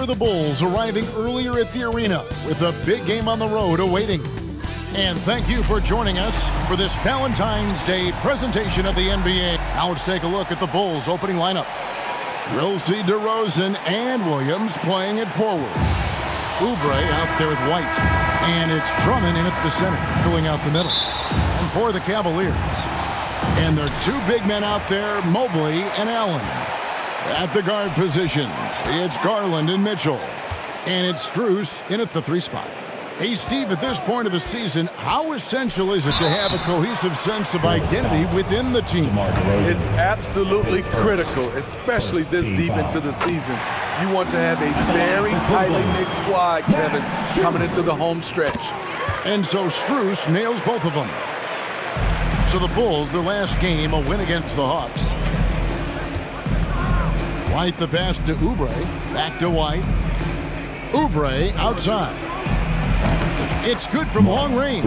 were the Bulls arriving earlier at the arena with a big game on the road awaiting. And thank you for joining us for this Valentine's Day presentation of the NBA. Now let's take a look at the Bulls' opening lineup. We'll see DeRozan and Williams playing it forward. Oubre out there with White. And it's Drummond in at the center, filling out the middle. And for the Cavaliers. And their two big men out there, Mobley and Allen. At the guard positions, it's Garland and Mitchell. And it's Strus in at the 3 spot. Hey, Steve, at this point of the season, how essential is it to have a cohesive sense of identity within the team? It's absolutely critical, especially this deep into the season. You want to have a very tightly knit squad, Kevin, coming into the home stretch. And so Strus nails both of them. So the Bulls, their last game, a win against the Hawks. White the pass to Oubre. Back to White. Oubre outside. It's good from long range.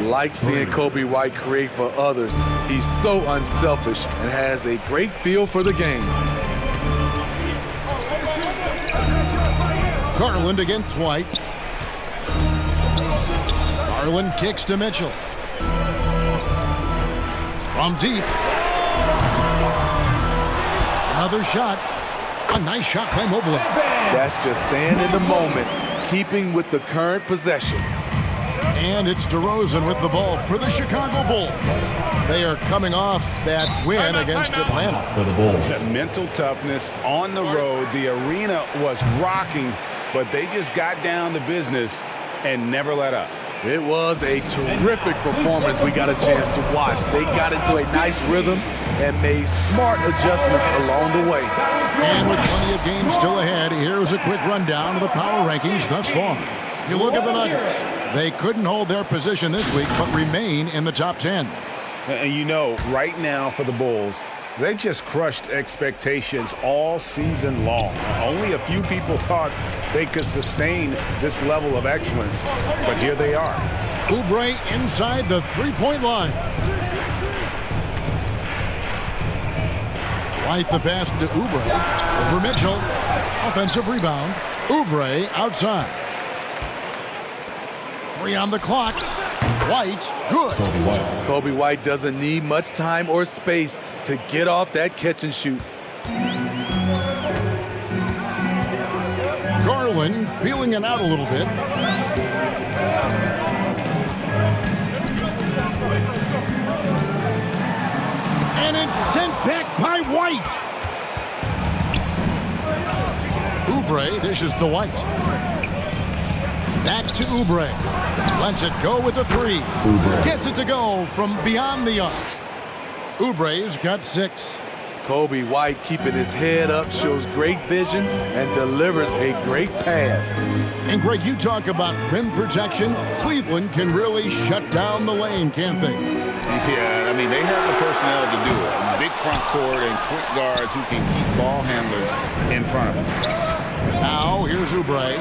Like seeing Kobe White create for others. He's so unselfish and has a great feel for the game. Garland against White. Garland kicks to Mitchell. From deep. Another shot. A nice shot by Mobley. That's just staying in the moment, keeping with the current possession. And it's DeRozan with the ball for the Chicago Bulls. They are coming off that win against Atlanta. For the Bulls. The mental toughness on the road. The arena was rocking, but they just got down to business and never let up. It was a terrific performance we got a chance to watch. They got into a nice rhythm and made smart adjustments along the way. And with plenty of games still ahead, here's a quick rundown of the power rankings thus far. You look at the Nuggets. They couldn't hold their position this week, but remain in the top 10. And you know, right now for the Bulls, they've just crushed expectations all season long. Only a few people thought they could sustain this level of excellence, but here they are. Oubre inside the three-point line. White the pass to Oubre. Over Mitchell. Offensive rebound. Oubre outside. 3 on the clock. White, good. Kobe White doesn't need much time or space to get off that catch and shoot. Garland feeling it out a little bit. And it's sent back by White. Oubre dishes to White. Back to Oubre. Lets it go with a 3. Gets it to go from beyond the arc. Oubre's got 6. Kobe White keeping his head up, shows great vision, and delivers a great pass. And Greg, you talk about rim protection. Cleveland can really shut down the lane, can't they? Yeah, I mean, they have the personnel to do it. Big front court and quick guards who can keep ball handlers in front of them. Now, here's Oubre.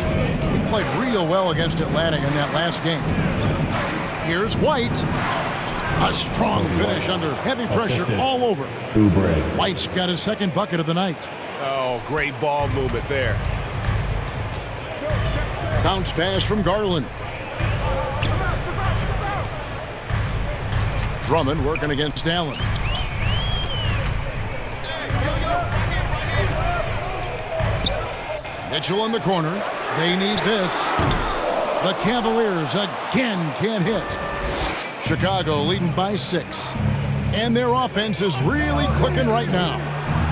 He played real well against Atlanta in that last game. Here's White. A strong finish under heavy pressure all over. White's got his second bucket of the night. Oh, great ball movement there. Bounce pass from Garland. Drummond working against Allen. Mitchell in the corner. They need this. The Cavaliers again can't hit. Chicago leading by 6. And their offense is really clicking right now.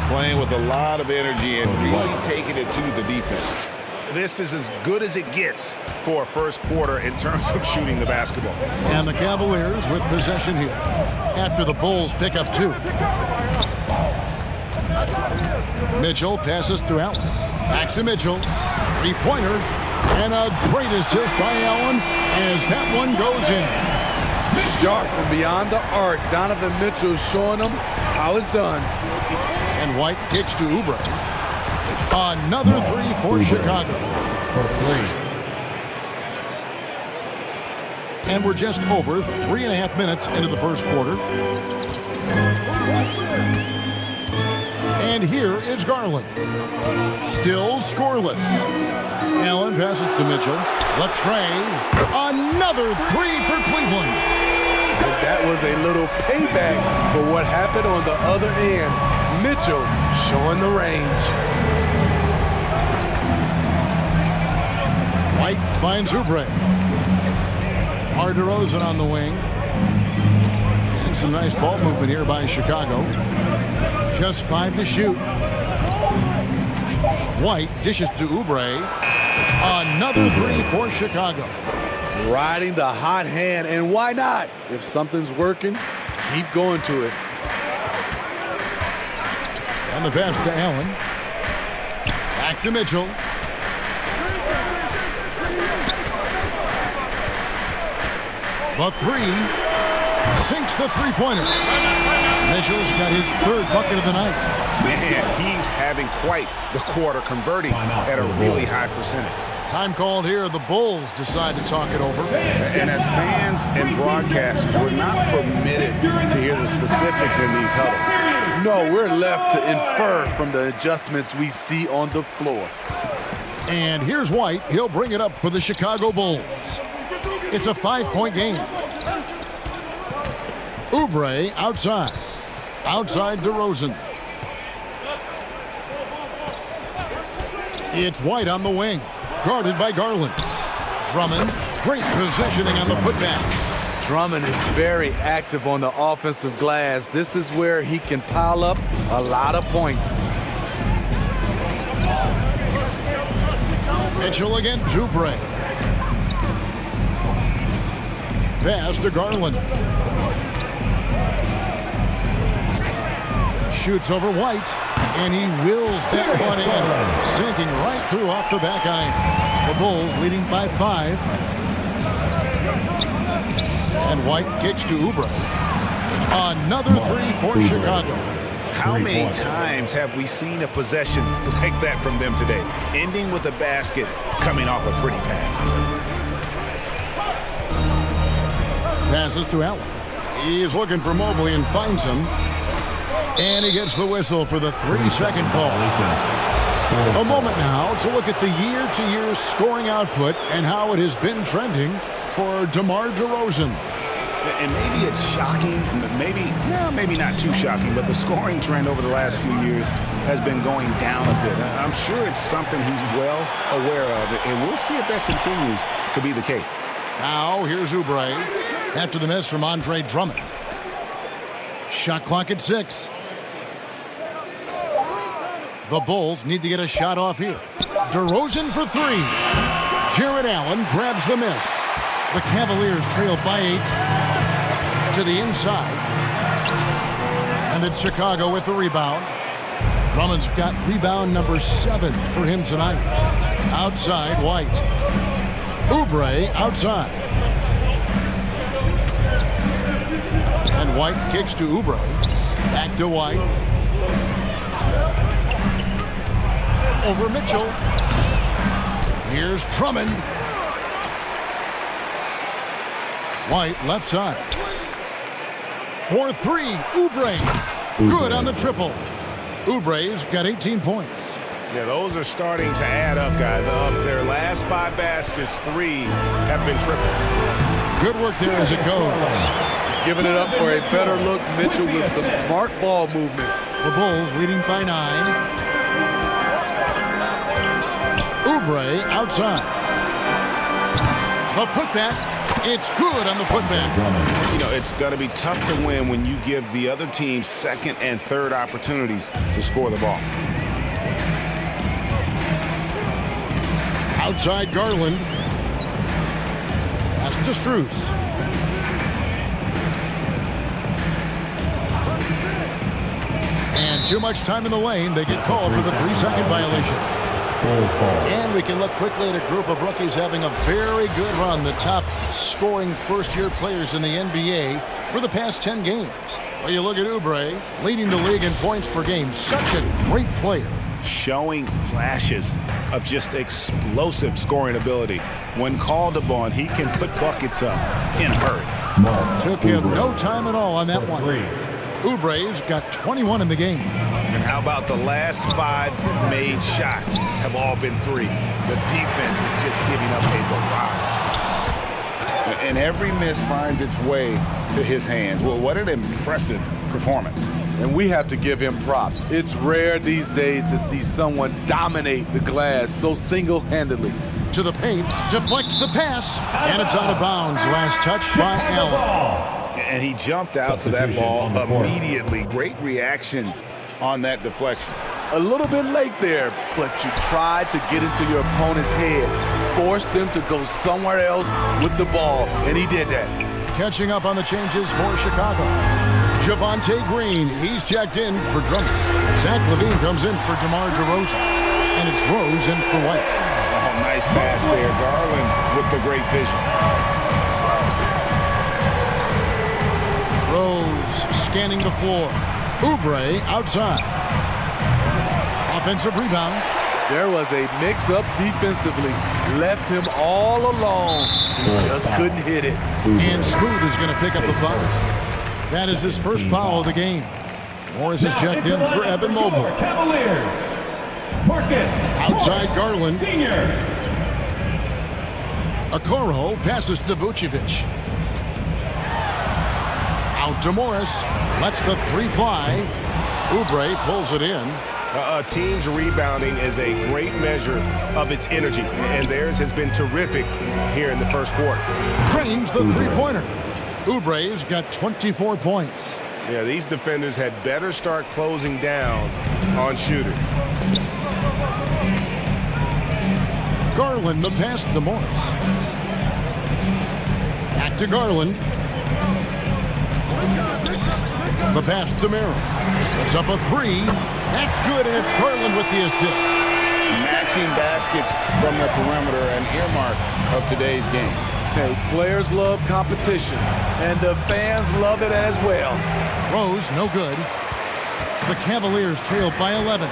Playing with a lot of energy and really taking it to the defense. This is as good as it gets for a first quarter in terms of shooting the basketball. And the Cavaliers with possession here after the Bulls pick up 2. Mitchell passes to Allen. Back to Mitchell. 3-pointer. And a great assist by Allen as that one goes in. Sharp from beyond the arc. Donovan Mitchell showing them how it's done. And White kicks to Oubre. Another 3 for Chicago. And we're just over 3.5 minutes into the first quarter. And here is Garland. Still scoreless. Allen passes to Mitchell. Latrey. Another three for Cleveland. And that was a little payback for what happened on the other end. Mitchell showing the range. White finds Oubre. DeRozan on the wing. And some nice ball movement here by Chicago. Just 5 to shoot. White dishes to Oubre. Another three for Chicago. Riding the hot hand, and why not? If something's working, keep going to it. And the pass to Allen. Back to Mitchell. The three sinks the three-pointer. Mitchell's got his third bucket of the night. Man, he's having quite the quarter, converting at a really high percentage. Time called here. The Bulls decide to talk it over. And as fans and broadcasters, we're not permitted to hear the specifics in these huddles. No, we're left to infer from the adjustments we see on the floor. And here's White. He'll bring it up for the Chicago Bulls. It's a 5-point game. Oubre outside. Outside DeRozan. It's White on the wing. Guarded by Garland. Drummond, great positioning on the putback. Drummond is very active on the offensive glass. This is where he can pile up a lot of points. Mitchell again, Oubre. Pass to Garland. Shoots over White, and he wills that one in, sinking right through off the back iron. The Bulls leading by 5. And White kicks to Oubre. Another three for Chicago. How many times have we seen a possession like that from them today, ending with a basket coming off a pretty pass? Passes to Allen. He's looking for Mobley and finds him. And he gets the whistle for the 3-second call. A moment now to look at the year-to-year scoring output and how it has been trending for DeMar DeRozan. And maybe it's shocking, maybe not too shocking, but the scoring trend over the last few years has been going down a bit. I'm sure it's something he's well aware of, and we'll see if that continues to be the case. Now here's Oubre after the miss from Andre Drummond. Shot clock at 6. The Bulls need to get a shot off here. DeRozan for 3. Jarrett Allen grabs the miss. The Cavaliers trail by 8 to the inside. And it's Chicago with the rebound. Drummond's got rebound number 7 for him tonight. Outside, White. Oubre outside. And White kicks to Oubre. Back to White. Over Mitchell. Here's Drummond. White left side. For 3, Oubre. Good on the triple. Oubre's got 18 points. Yeah, those are starting to add up, guys. Of their last 5 baskets, 3 have been triples. Good work there as it goes. Giving it up for a better look, Mitchell, with some smart ball movement. The Bulls leading by 9. Oubre outside. The putback. It's good on the putback. You know, it's going to be tough to win when you give the other team second and third opportunities to score the ball. Outside Garland. Pass to Strus. And too much time in the lane. They get called for the 3-second violation. And we can look quickly at a group of rookies having a very good run. The top scoring first-year players in the NBA for the past 10 games. Well, you look at Oubre, leading the league in points per game. Such a great player. Showing flashes of just explosive scoring ability. When called upon, he can put buckets up in a hurry. Took him no time at all on that one. Oubre's got 21 in the game. And How about the last 5 made shots have all been threes? The defense is just giving up a barrage. And every miss finds its way to his hands. Well, what an impressive performance. And we have to give him props. It's rare these days to see someone dominate the glass so single-handedly. To the paint, deflects the pass, and it's out of bounds. Last touch by Allen. And he jumped out to that ball immediately. Great reaction on that deflection. A little bit late there, but you tried to get into your opponent's head, forced them to go somewhere else with the ball, and he did that. Catching up on the changes for Chicago. Javonte Green, he's checked in for Drummond. Zach LaVine comes in for DeMar DeRozan. And it's Rose in for White. Oh, nice pass there. Garland with the great vision. Rose scanning the floor. Oubre outside. Offensive rebound. There was a mix-up defensively. Left him all alone. He just couldn't hit it. And Smooth is going to pick up the foul. That is his first foul of the game. Morris is checked in for Evan Mobley. Cavaliers. Marcus. Outside Garland. Senior. Okoro passes to Vucevic. Out to Morris. Lets the 3 fly. Oubre pulls it in. A team's rebounding is a great measure of its energy, and theirs has been terrific here in the first quarter. Drains the 3-pointer. Oubre's got 24 points. Yeah, these defenders had better start closing down on shooter. Garland the pass to Morris. Back to Garland. The pass to Merrill. It's up a 3. That's good, and it's Garland with the assist. Matching baskets from the perimeter, an earmark of today's game. Hey, players love competition, and the fans love it as well. Rose, no good. The Cavaliers trail by 11.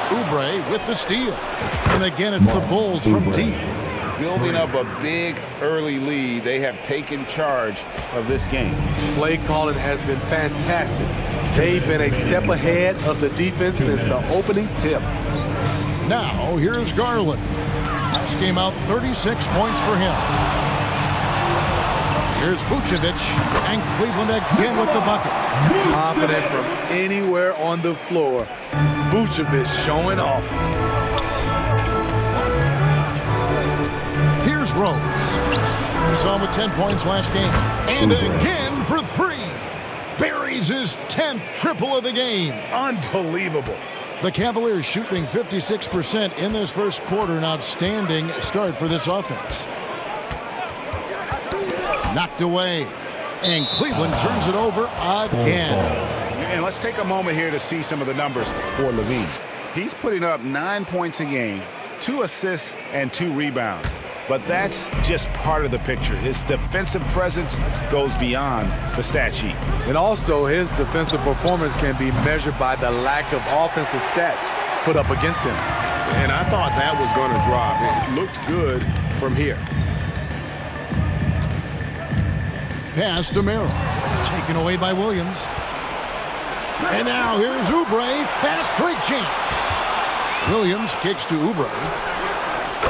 Oubre with the steal. And again, it's the Bulls from deep. Building up a big early lead, they have taken charge of this game. Play calling has been fantastic. They've been a step ahead of the defense since the opening tip. Now, here's Garland. Last game out, 36 points for him. Here's Vucevic, and Cleveland again with the bucket. Confident from anywhere on the floor. Vucevic showing off. Here's Rose. Saw him with 10 points last game. And again for 3. Buries his 10th triple of the game. Unbelievable. The Cavaliers shooting 56% in this first quarter. An outstanding start for this offense. Knocked away. And Cleveland turns it over again. And let's take a moment here to see some of the numbers for LaVine. He's putting up 9 points a game, 2 assists, and 2 rebounds. But that's just part of the picture. His defensive presence goes beyond the stat sheet. And also, his defensive performance can be measured by the lack of offensive stats put up against him. And I thought that was going to drop. It looked good from here. Pass to Merrill. Taken away by Williams. And now here's Oubre. Fast break chance. Williams kicks to Oubre.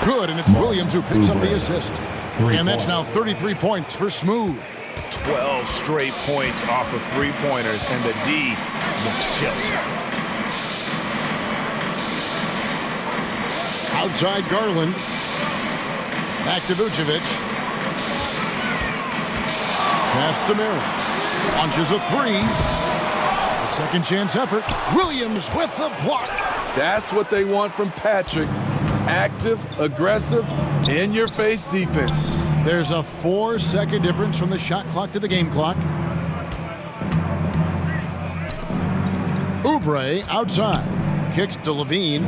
Good, and it's Williams who picks up the assist. And that's now 33 points for Smooth. 12 straight points off of 3-pointers, and the D looks Chelsea. Outside Garland. Back to Vucevic. Pass to Merrill. Launches a 3. A second chance effort. Williams with the block. That's what they want from Patrick. Active, aggressive, in-your-face defense. There's a 4-second difference from the shot clock to the game clock. Oubre outside. Kicks to LaVine.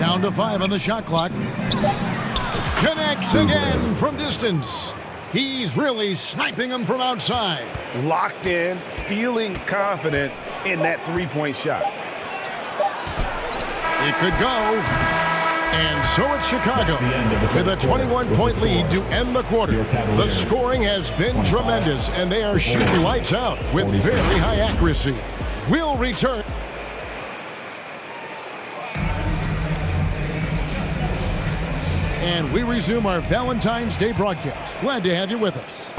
Down to 5 on the shot clock. Connects again from distance. He's really sniping them from outside. Locked in, feeling confident in that 3-point shot. It could go. And so it's Chicago with a 21-point lead to end the quarter. The scoring has been tremendous, and they are shooting lights out with very high accuracy. We'll return. And we resume our Valentine's Day broadcast. Glad to have you with us.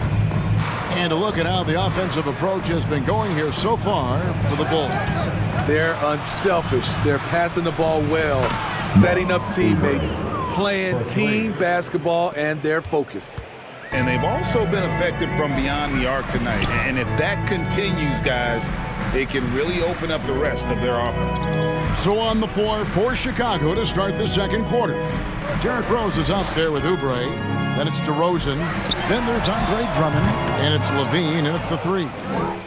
And a look at how the offensive approach has been going here so far for the Bulls. They're unselfish. They're passing the ball well, setting up teammates, playing team basketball, and their focus. And they've also been effective from beyond the arc tonight. And if that continues, guys, it can really open up the rest of their offense. So on the floor for Chicago to start the second quarter. Derrick Rose is out there with Oubre. Then it's DeRozan. Then there's Andre Drummond. And it's Levine in at the 3.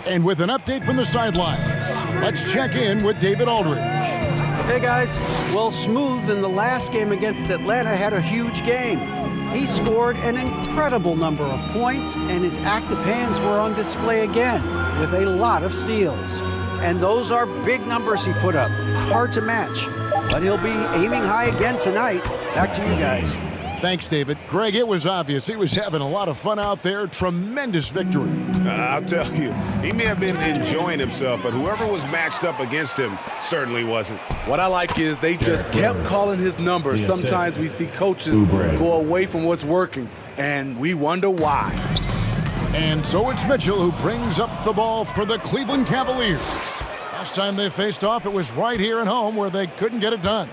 And with an update from the sidelines, let's check in with David Aldridge. Hey guys, well, Smooth in the last game against Atlanta had a huge game. He scored an incredible number of points, and his active hands were on display again with a lot of steals. And those are big numbers he put up. It's hard to match, but he'll be aiming high again tonight. Back to you guys. Thanks, David. Greg, it was obvious he was having a lot of fun out there. Tremendous victory. I'll tell you, he may have been enjoying himself, but whoever was matched up against him certainly wasn't. What I like is they just kept calling his number. Sometimes we see coaches go away from what's working, and we wonder why. And so it's Mitchell who brings up the ball for the Cleveland Cavaliers. Last time they faced off, it was right here at home where they couldn't get it done.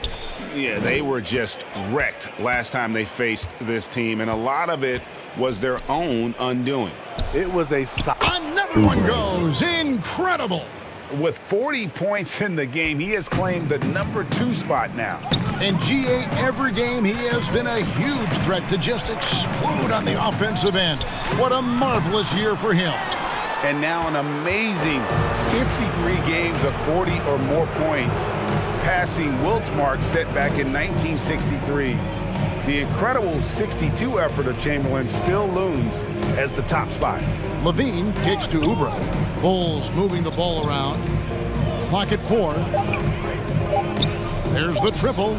Yeah, they were just wrecked last time they faced this team, and a lot of it was their own undoing. It was Another one goes. Incredible. With 40 points in the game, he has claimed the #2 spot now. And GA, every game he has been a huge threat to just explode on the offensive end. What a marvelous year for him. And now an amazing 53 games of 40 or more points, passing Wilt's mark set back in 1963. The incredible 62 effort of Chamberlain still looms as the top spot. Levine kicks to Oubre. Bulls moving the ball around. Clock at 4. There's the triple.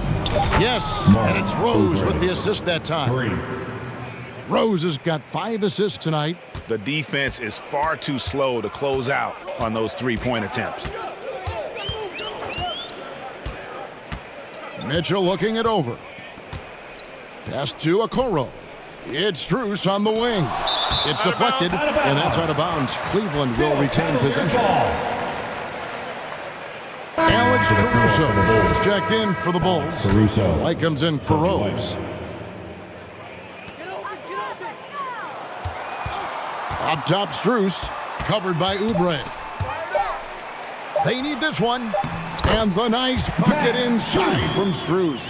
Yes, and it's Rose with the assist that time. Rose has got 5 assists tonight. The defense is far too slow to close out on those three-point attempts. Mitchell looking it over. Pass to Okoro. It's Strus on the wing. It's deflected, and that's out of bounds. Cleveland will retain possession. Alex Caruso is checked in for the Bulls. Light comes in for Rose. Up top, Strus, covered by Oubre. They need this one. And the nice bucket inside from Strus.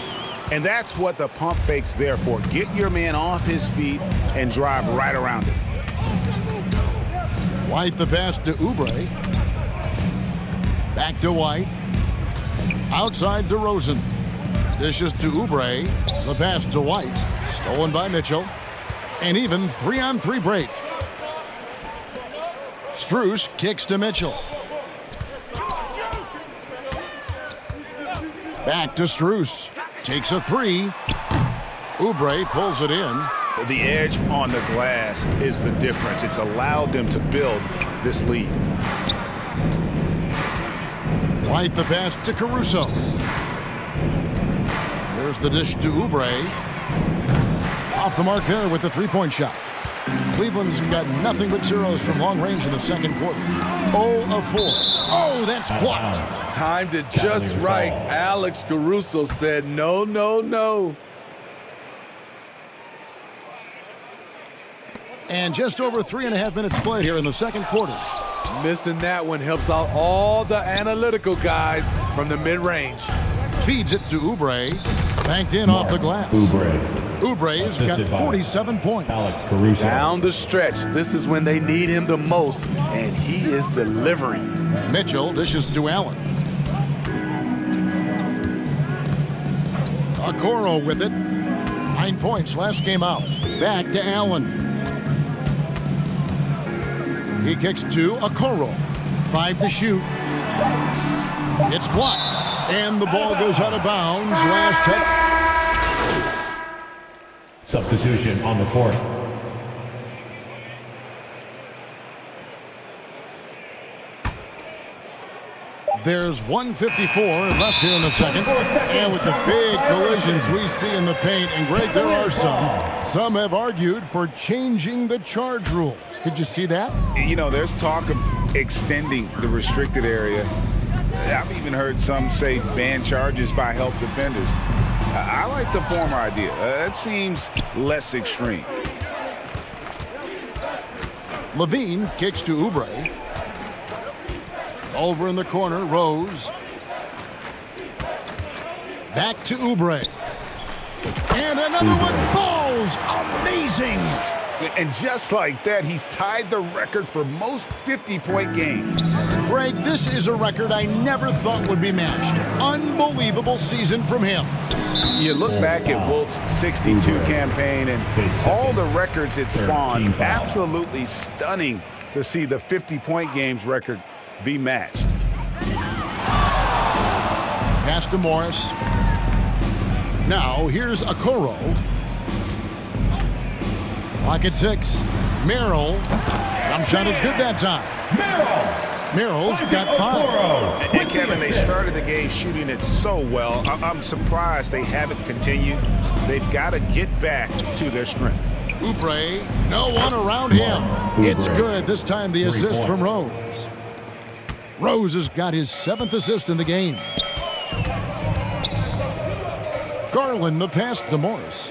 And that's what the pump fake's there for. Get your man off his feet and drive right around him. White the pass to Oubre. Back to White. Outside to DeRozan. Dishes to Oubre. The pass to White. Stolen by Mitchell. And even 3-on-3 break. Strus kicks to Mitchell. Back to Strus. Takes a 3. Oubre pulls it in. The edge on the glass is the difference. It's allowed them to build this lead. White the pass to Caruso. There's the dish to Oubre. Off the mark there with the three-point shot. Cleveland's got nothing but zeros from long range in the second quarter. 0 of 4. Oh, that's blocked. Timed it just right. Alex Caruso said no, no, no. And just over 3.5 minutes played here in the second quarter. Missing that one helps out all the analytical guys from the mid-range. Feeds it to Oubre. Banked in off the glass. Oubre's got 47 points. Down the stretch, this is when they need him the most, and he is delivering. Mitchell dishes to Allen. Okoro with it. 9 points last game out. Back to Allen. He kicks to Okoro. 5 to shoot. It's blocked. And the ball goes out of bounds. Last touch. Substitution on the court. There's 1:54 left here in the second. And with the big collisions we see in the paint, and Greg, there are some have argued for changing the charge rules. Could you see that? You know, there's talk of extending the restricted area. I've even heard some say ban charges by help defenders. I like the former idea. That seems less extreme. Levine kicks to Oubre. Over in the corner, Rose. Back to Oubre. And another one falls. Amazing. And just like that, he's tied the record for most 50-point games. Greg, this is a record I never thought would be matched. Unbelievable season from him. You look back at Wilt's 62 campaign and all the records it spawned. Absolutely stunning to see the 50-point games record be matched. Pass to Morris. Now here's Okoro. Lock at 6. Merrill. Jump shot is good that time. Merrill's got 5. And Kevin, they started the game shooting it so well. I'm surprised they haven't continued. They've got to get back to their strength. Oubre, no one around him. It's good. This time the assist from Rose. Rose has got his 7th assist in the game. Garland the pass to Morris.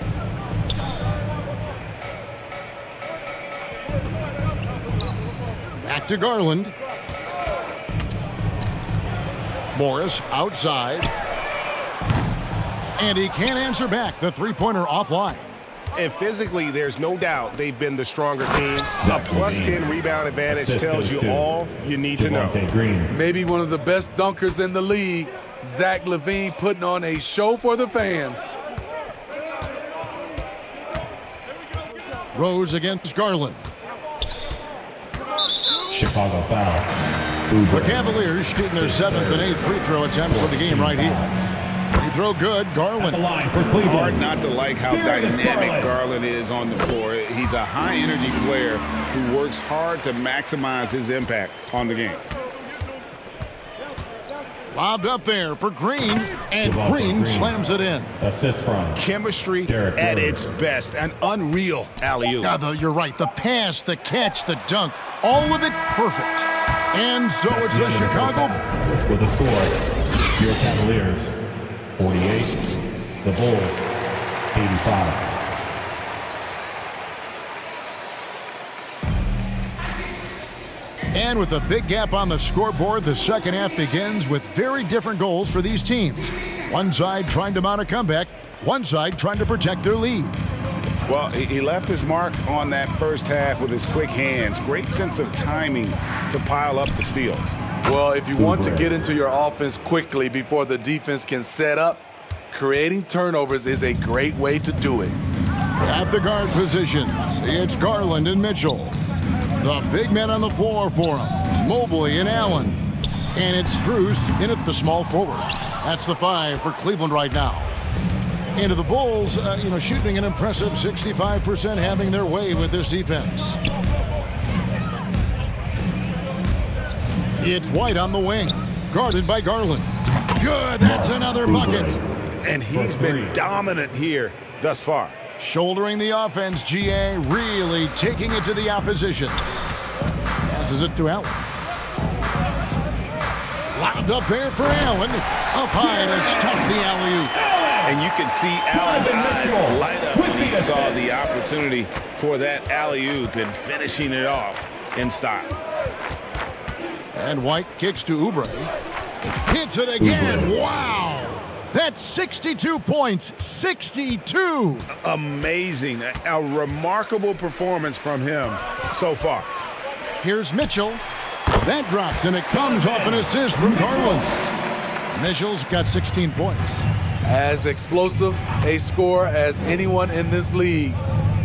Back to Garland. Morris outside. And he can't answer back. The three-pointer offline. And physically, there's no doubt they've been the stronger team. A plus 10 rebound advantage tells you all you need to know. Maybe one of the best dunkers in the league, Zach LaVine, putting on a show for the fans. Rose against Garland. Chicago foul. The Cavaliers shooting their 7th and 8th free throw attempts for the game right here. Free throw good, Garland. Hard not to like how dynamic Garland is on the floor. He's a high-energy player who works hard to maximize his impact on the game. Lobbed up there for Green, and Green slams it in. Assist from Chemistry at its best. An unreal alley-oop. You're right. The pass, the catch, the dunk, all of it perfect. And so it's the Chicago. With a score, your Cavaliers 48, the Bulls 85. And with a big gap on the scoreboard, the second half begins with very different goals for these teams. One side trying to mount a comeback, one side trying to protect their lead. Well, he left his mark on that first half with his quick hands. Great sense of timing to pile up the steals. Well, if you want to get into your offense quickly before the defense can set up, creating turnovers is a great way to do it. At the guard position, it's Garland and Mitchell. The big men on the floor for him, Mobley and Allen. And it's Strus in at the small forward. That's the 5 for Cleveland right now. Into the Bulls, shooting an impressive 65%, having their way with this defense. It's White on the wing, guarded by Garland. Good, that's another bucket. And he's been dominant here thus far. Shouldering the offense, GA really taking it to the opposition. Passes it to Allen. Lobbed up there for Allen. Up high to stuff the alley-oop. And you can see Allen's eyes light up when he saw the opportunity for that alley-oop and finishing it off in style. And White kicks to Oubre. Hits it again. Wow. That's 62 points. 62. Amazing. A remarkable performance from him so far. Here's Mitchell. That drops, and it comes off an assist from Garland. Mitchell's got 16 points. As explosive a scorer as anyone in this league,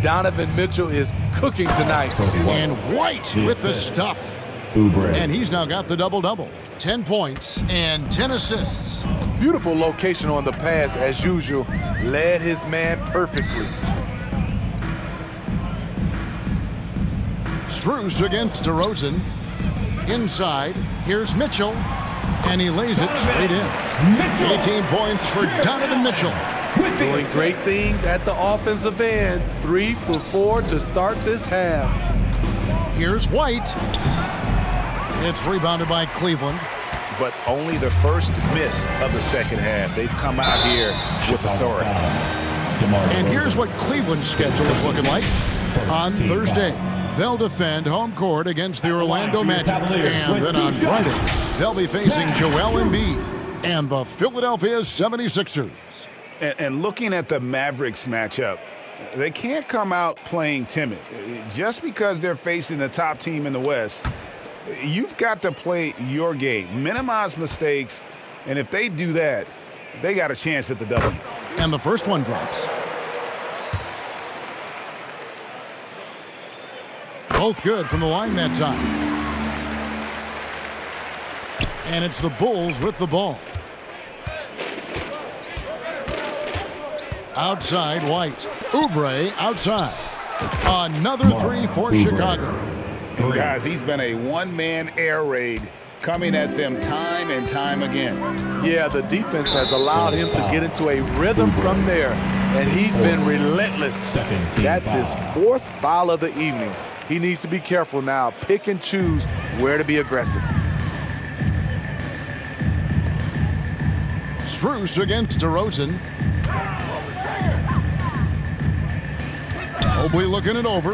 Donovan Mitchell is cooking tonight. And White with the stuff. And he's now got the double-double. 10 points and 10 assists. Beautiful location on the pass, as usual. Led his man perfectly. Strus against DeRozan. Inside, here's Mitchell. And he lays it straight in. 18 points for Donovan Mitchell. Doing great things at the offensive end. 3 for 4 to start this half. Here's White. It's rebounded by Cleveland. But only the first miss of the second half. They've come out here with authority. And here's what Cleveland's schedule is looking like. On Thursday, they'll defend home court against the Orlando Magic. And then on Friday, they'll be facing Joel Embiid and the Philadelphia 76ers. And looking at the Mavericks matchup, they can't come out playing timid. Just because they're facing the top team in the West, you've got to play your game, minimize mistakes, and if they do that, they got a chance at the W. And the first one drops. Both good from the line that time. And it's the Bulls with the ball. Outside, White. Oubre outside. Another three for Chicago. And guys, he's been a one-man air raid coming at them time and time again. Yeah, the defense has allowed him to get into a rhythm from there, and he's been relentless. That's his 4th foul of the evening. He needs to be careful now, pick and choose where to be aggressive. Strus against DeRozan. Mobley looking it over.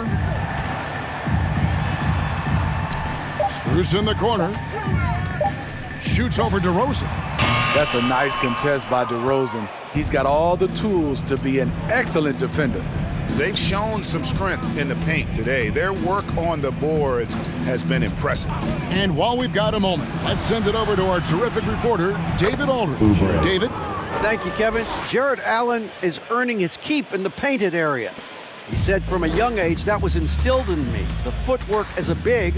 Strus in the corner. Shoots over DeRozan. That's a nice contest by DeRozan. He's got all the tools to be an excellent defender. They've shown some strength in the paint today. Their work on the boards has been impressive. And while we've got a moment, let's send it over to our terrific reporter, David Aldridge. David? Thank you, Kevin. Jared Allen is earning his keep in the painted area. He said from a young age that was instilled in me. The footwork as a big,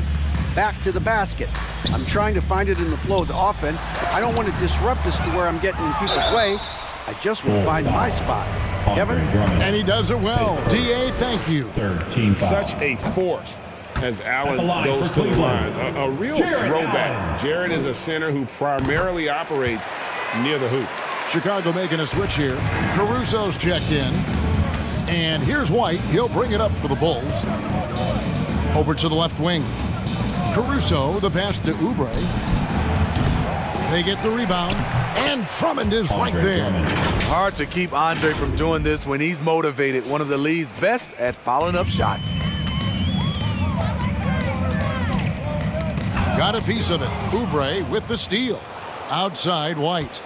back to the basket. I'm trying to find it in the flow of the offense. I don't want to disrupt this to where I'm getting in people's way. I just want to find my spot. Kevin? And he does it well. D.A., thank you. Such a force as Allen goes to the line. A real throwback. Jared is a center who primarily operates near the hoop. Chicago making a switch here. Caruso's checked in. And here's White. He'll bring it up for the Bulls. Over to the left wing. Caruso, the pass to Oubre. They get the rebound. And Drummond is right there. Hard to keep Andre from doing this when he's motivated. One of the league's best at following up shots. Got a piece of it. Oubre with the steal. Outside, White.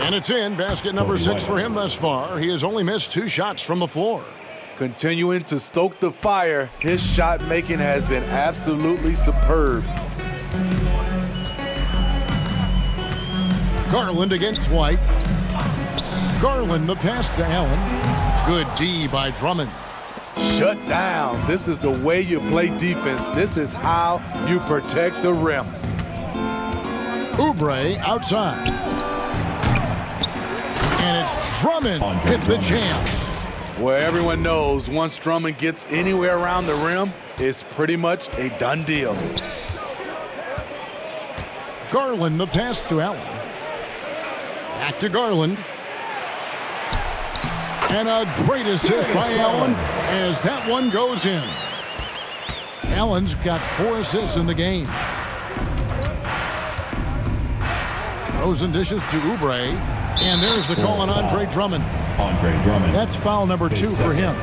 And it's in. Basket number 6 for him thus far. He has only missed 2 shots from the floor. Continuing to stoke the fire, his shot making has been absolutely superb. Garland against White. Garland the pass to Allen. Good D by Drummond. Shut down. This is the way you play defense. This is how you protect the rim. Oubre outside. And it's Drummond with the jam. Well, everyone knows once Drummond gets anywhere around the rim, it's pretty much a done deal. Garland the pass to Allen. Back to Garland. And a great assist by Allen as that one goes in. Allen's got 4 assists in the game. Rosen dishes to Oubre. And there's the call on Andre Drummond. That's foul number 2 for him.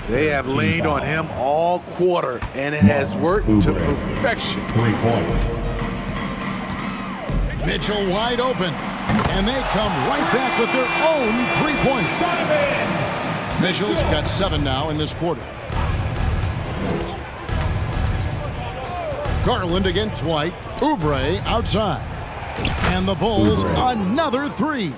They have leaned on him all quarter, and it has worked to perfection. 3 points. Mitchell wide open. And they come right back with their own 3-pointer. Mitchell's got 7 now in this quarter. Garland against White. Oubre outside. And the Bulls, another 3.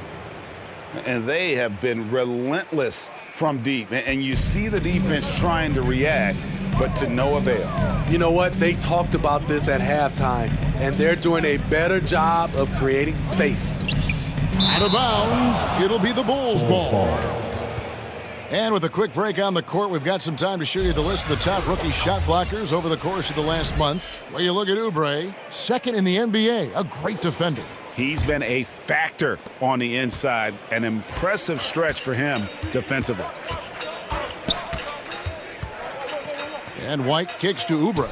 And they have been relentless from deep. And you see the defense trying to react, but to no avail. You know what? They talked about this at halftime, and they're doing a better job of creating space. Out of bounds. It'll be the Bulls' ball. And with a quick break on the court, we've got some time to show you the list of the top rookie shot blockers over the course of the last month. Well, you look at Oubre, second in the NBA, a great defender. He's been a factor on the inside, an impressive stretch for him defensively. And White kicks to Oubre.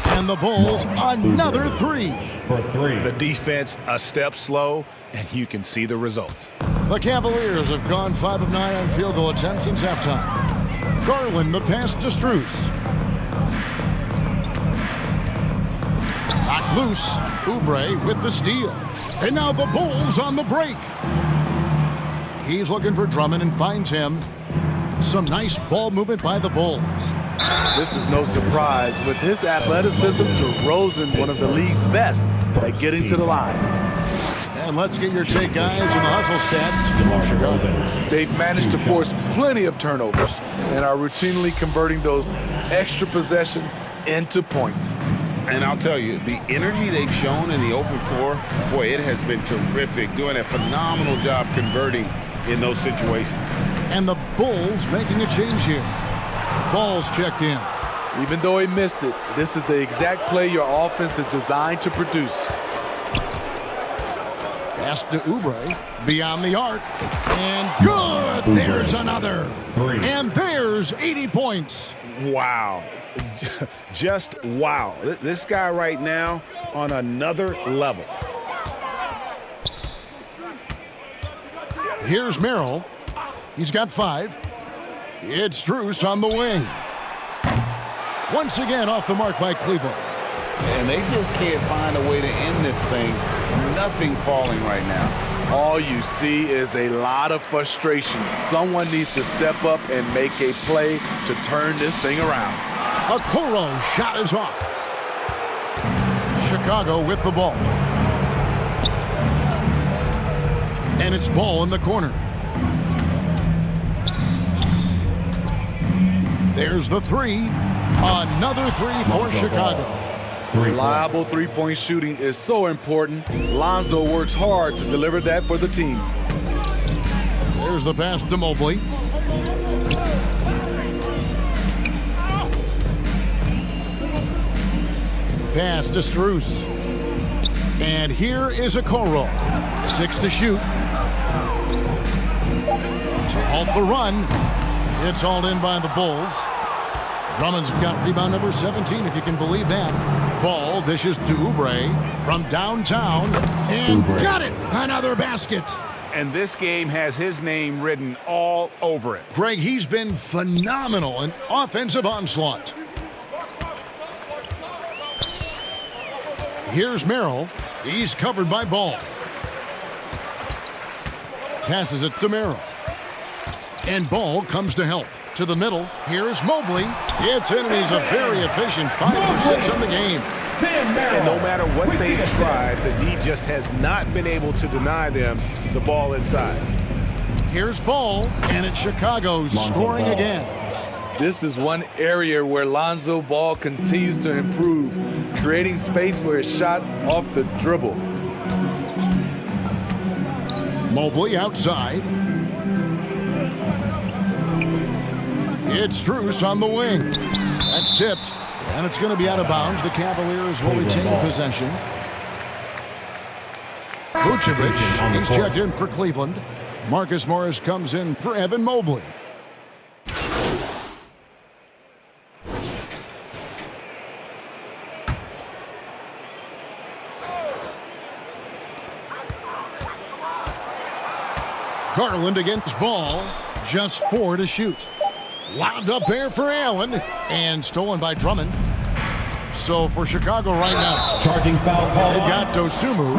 And the Bulls, another three. For three. The defense a step slow, and you can see the results. The Cavaliers have gone 5 of 9 on field goal attempts since halftime. Garland, the pass to Strus. Knocked loose. Oubre with the steal. And now the Bulls on the break. He's looking for Drummond and finds him. Some nice ball movement by the Bulls. This is no surprise. With his athleticism, DeRozan, one of the league's best at getting to the line. And let's get your take, guys, on the hustle stats for Chicago. They've managed to force plenty of turnovers and are routinely converting those extra possession into points. And I'll tell you, the energy they've shown in the open floor, boy, it has been terrific, doing a phenomenal job converting in those situations. And the Bulls making a change here. Ball's checked in. Even though he missed it, this is the exact play your offense is designed to produce. Pass to Oubre, beyond the arc, and good! There's another. And there's 80 points. Wow. Just wow. This guy right now on another level. Here's Merrill. He's got 5. It's Strus on the wing. Once again off the mark by Cleveland. And they just can't find a way to end this thing. Nothing falling right now. All you see is a lot of frustration. Someone needs to step up and make a play to turn this thing around. Okoro shot is off. Chicago with the ball. And it's ball in the corner. There's the 3. Another 3 for Chicago. Reliable three-point shooting is so important. Lonzo works hard to deliver that for the team. There's the pass to Mobley. Pass to Strus. And here is Okoro. 6 to shoot. To halt the run. It's hauled in by the Bulls. Drummond's got rebound number 17, if you can believe that. Ball dishes to Oubre from downtown. And got it! Another basket. And this game has his name written all over it. Greg, he's been phenomenal in offensive onslaught. Here's Merrill. He's covered by Ball. Passes it to Merrill. And Ball comes to help. To the middle. Here's Mobley. It's in, and he's a very efficient 5 for 6 on the game. And no matter what they've tried, the D just has not been able to deny them the ball inside. Here's Ball, and it's Chicago scoring again. This is one area where Lonzo Ball continues to improve, creating space for his shot off the dribble. Mobley outside. It's Strus on the wing. That's tipped, and it's going to be out of bounds. The Cavaliers will retain possession. Vucevic, he's checked in for Cleveland. Marcus Morris comes in for Evan Mobley. Garland against Ball. Just 4 to shoot. Wound up there for Allen, and stolen by Drummond. So for Chicago right now, Charging foul call. they've got Dosunmu.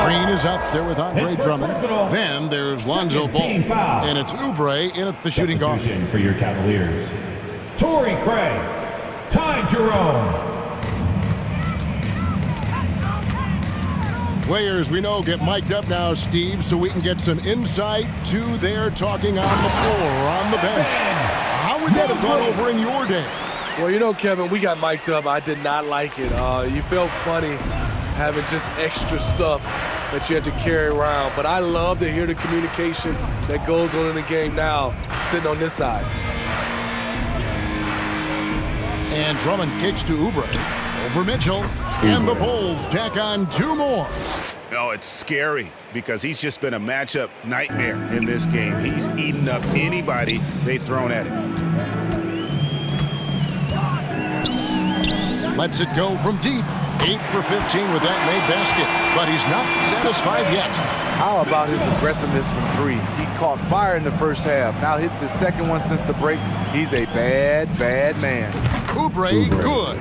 Green is out there with Andre Drummond. Then there's Lonzo Ball, and it's Oubre in at the shooting guard. For your Cavaliers, Torrey Craig, Ty Jerome. Players we know get mic'd up now, Steve, so we can get some insight to their talking on the floor or on the bench. How would that have gone over in your day? Well, you know, Kevin, we got mic'd up. I did not like it. You felt funny having just extra stuff that you had to carry around. But I love to hear the communication that goes on in the game now. sitting on this side. And Drummond kicks to Oubre. Over Mitchell. And the Bulls tack on 2 more. Oh, it's scary because he's just been a matchup nightmare in this game. He's eaten up anybody they've thrown at him. Lets it go from deep. 8 for 15 with that made basket. But he's not satisfied yet. How about his aggressiveness from 3? He caught fire in the first half. Now hits his second one since the break. He's a bad, bad man. Oubre, good.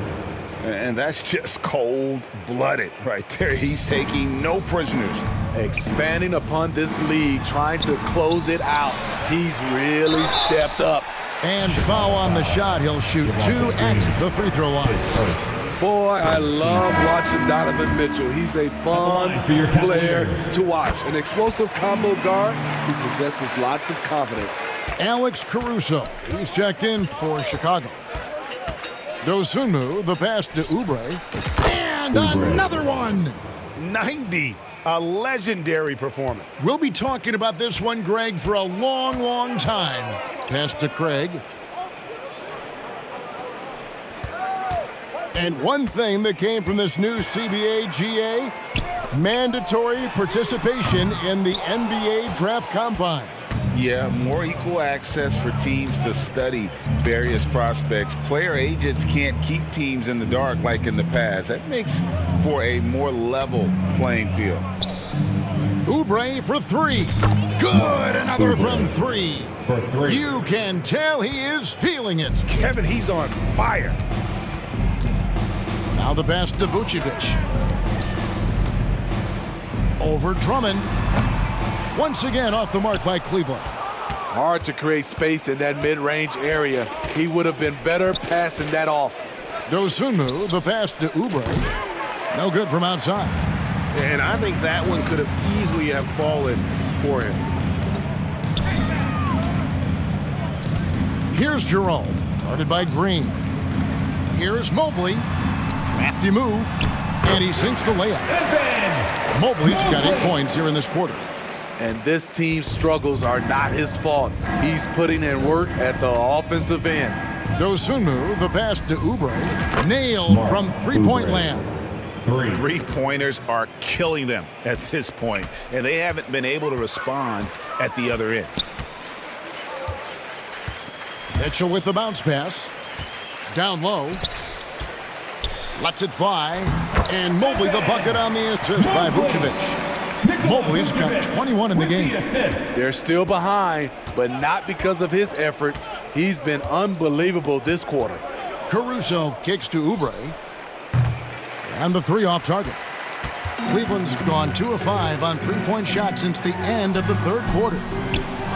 And that's just cold-blooded right there. He's taking no prisoners. Expanding upon this lead, trying to close it out. He's really stepped up. And foul on the shot. He'll shoot 2 at the free throw line. Boy, I love watching Donovan Mitchell. He's a fun player to watch. An explosive combo guard who possesses lots of confidence. Alex Caruso. He's checked in for Chicago. Dosunmu, the pass to Oubre. And another one. 90. A legendary performance. We'll be talking about this one, Greg, for a long, long time. Pass to Craig. And one thing that came from this new CBA GA, mandatory participation in the NBA Draft Combine. Yeah, more equal access for teams to study various prospects. Player agents can't keep teams in the dark like in the past. That makes for a more level playing field. Oubre for 3. Good, another from 3. For 3. You can tell he is feeling it. Kevin, he's on fire. Now the pass to Vucevic. Over Drummond. Once again off the mark by Cleveland. Hard to create space in that mid-range area. He would have been better passing that off. Dosunmu, the pass to Oubre. No good from outside. And I think that one could have easily have fallen for him. Here's Jerome, guarded by Green. Here's Mobley. Crafty move. And he sinks the layup. Mobley's got 8 points here in this quarter. And this team's struggles are not his fault. He's putting in work at the offensive end. Dosunmu, the pass to Oubre. Nailed from three-point land. 3. Three-pointers are killing them at this point, and they haven't been able to respond at the other end. Mitchell with the bounce pass. Down low. Lets it fly. And Mobley the bucket on the assist by Vucevic. Mobley's got 21 in the game. They're still behind, but not because of his efforts. He's been unbelievable this quarter. Caruso kicks to Oubre. And the 3 off target. Cleveland's gone 2 of 5 on 3-point shots since the end of the 3rd quarter.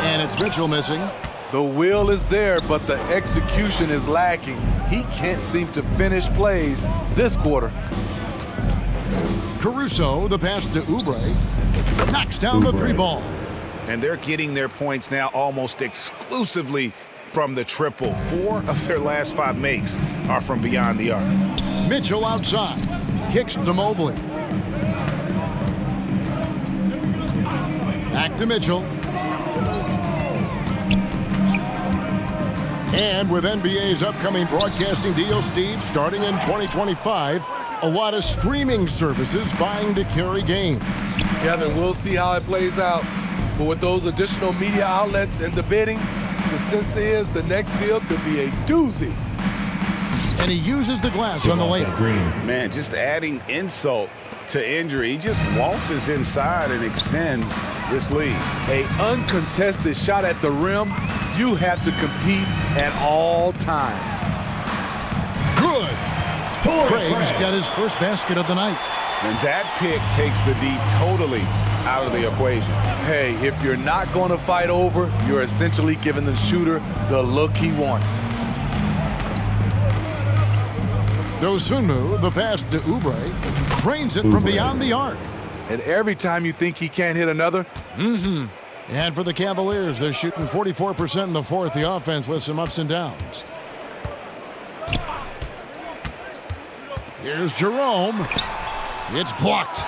And it's Mitchell missing. The will is there, but the execution is lacking. He can't seem to finish plays this quarter. Caruso, the pass to Oubre. Knocks down the 3 ball. And they're getting their points now almost exclusively from the triple. 4 of their last 5 makes are from beyond the arc. Mitchell outside. Kicks to Mobley. Back to Mitchell. And with NBA's upcoming broadcasting deal, Steve, starting in 2025, a lot of streaming services vying to carry games. Kevin, we'll see how it plays out. But with those additional media outlets and the bidding, the sense is the next deal could be a doozy. And he uses the glass on the layup. Man, just adding insult to injury. He just waltzes inside and extends this lead. An uncontested shot at the rim, you have to compete at all times. Good. Craig's got his first basket of the night. And that pick takes the D totally out of the equation. Hey, if you're not going to fight over, you're essentially giving the shooter the look he wants. Dosunmu, the pass to Oubre, drains it from beyond the arc. And every time you think he can't hit another, And for the Cavaliers, they're shooting 44% in the 4th, the offense with some ups and downs. Here's Jerome. It's blocked.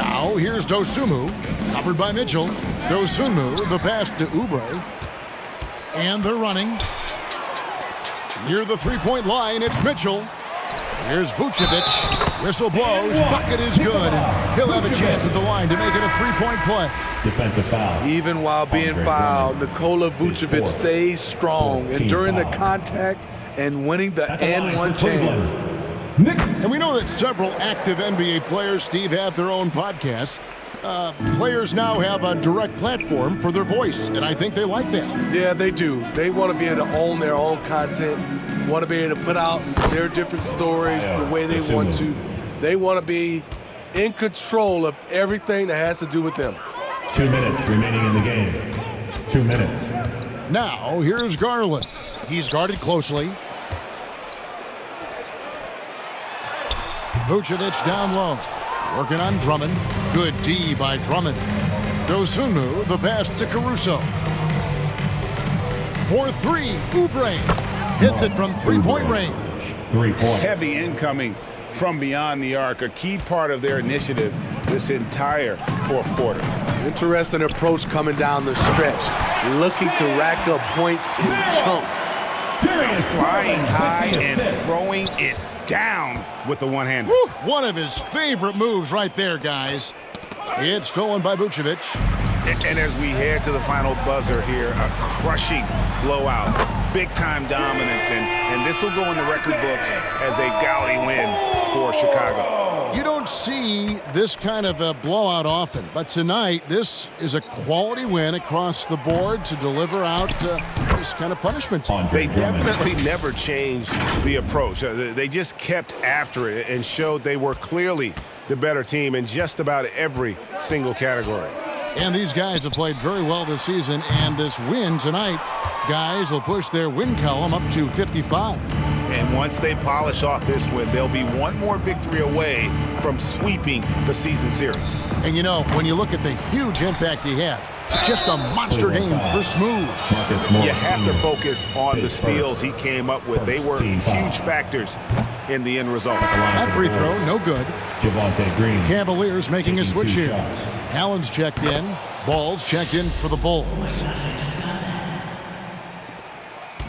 Now here's Dosunmu, covered by Mitchell. Dosunmu, the pass to Oubre. And they're running. Near the three-point line, it's Mitchell. Here's Vucevic. Whistle blows. Bucket is good. He'll have a chance at the line to make it a three-point play. Defensive foul. Even while being fouled, Nikola Vucevic stays strong, enduring the contact and winning the and-one chance. And we know that several active NBA players, Steve, have their own podcasts. Players now have a direct platform for their voice, and I think they like that. Yeah, they do. They want to be able to own their own content, want to be able to put out their different stories the way they want to. They want to be in control of everything that has to do with them. 2 minutes remaining in the game. 2 minutes. Now, here's Garland. He's guarded closely. Vucevic down low. Working on Drummond. Good D by Drummond. Dosunmu, the pass to Caruso. For three, Oubre hits it from three-point range. 3 points. Heavy incoming from beyond the arc, a key part of their initiative this entire fourth quarter. Interesting approach coming down the stretch, looking to rack up points in chunks. Flying high and throwing it down with the one-hander. One of his favorite moves right there, guys. It's stolen by Vucevic. And as we head to the final buzzer here, a crushing blowout, big-time dominance, and this will go in the record books as a galley win for Chicago. You don't see this kind of a blowout often, but tonight this is a quality win across the board to deliver out this kind of punishment. They definitely never changed the approach. They just kept after it and showed they were clearly the better team in just about every single category. And these guys have played very well this season, and this win tonight, guys, will push their win column up to 55. And once they polish off this win, they'll be one more victory away from sweeping the season series. And you know, when you look at the huge impact he had, just a monster game for Smooth. You have to focus on the steals he came up with. They were huge factors in the end result. That free throw, no good. Green. Cavaliers making a switch here. Allen's checked in. Ball's checked in for the Bulls.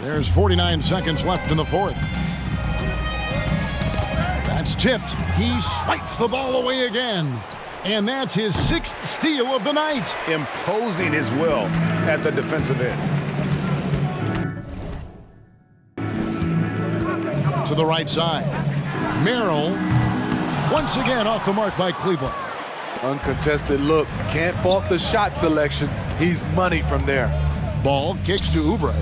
There's 49 seconds left in the fourth. That's tipped. He swipes the ball away again. And that's his sixth steal of the night. Imposing his will at the defensive end. To the right side. Merrill, once again off the mark by Cleveland. Uncontested look. Can't fault the shot selection. He's money from there. Ball kicks to Oubre.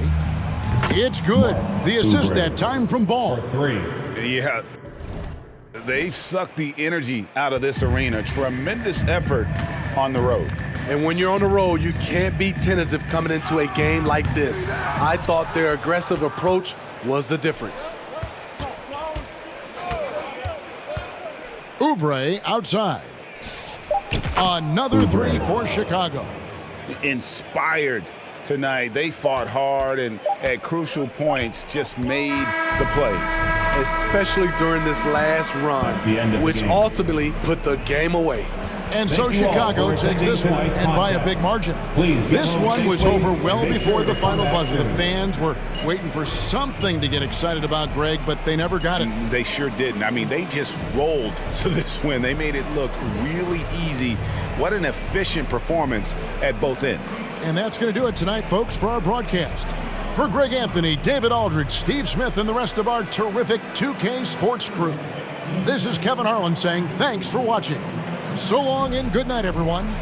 It's good. The assist that time from Ball. 3. Yeah, they've sucked the energy out of this arena. Tremendous effort on the road. And when you're on the road, you can't be tentative coming into a game like this. I thought their aggressive approach was the difference. Oubre outside. Another three for Chicago. Inspired tonight. They fought hard and at crucial points just made the plays. Especially during this last run, which ultimately put the game away. And so Chicago takes this one, and by a big margin. This one was over well before the final buzzer. The fans were waiting for something to get excited about, Greg, but they never got it. They sure didn't. I mean, they just rolled to this win. They made it look really easy. What an efficient performance at both ends. And that's going to do it tonight, folks, for our broadcast. For Greg Anthony, David Aldridge, Steve Smith, and the rest of our terrific 2K Sports crew, this is Kevin Harlan saying thanks for watching. So long and good night, everyone.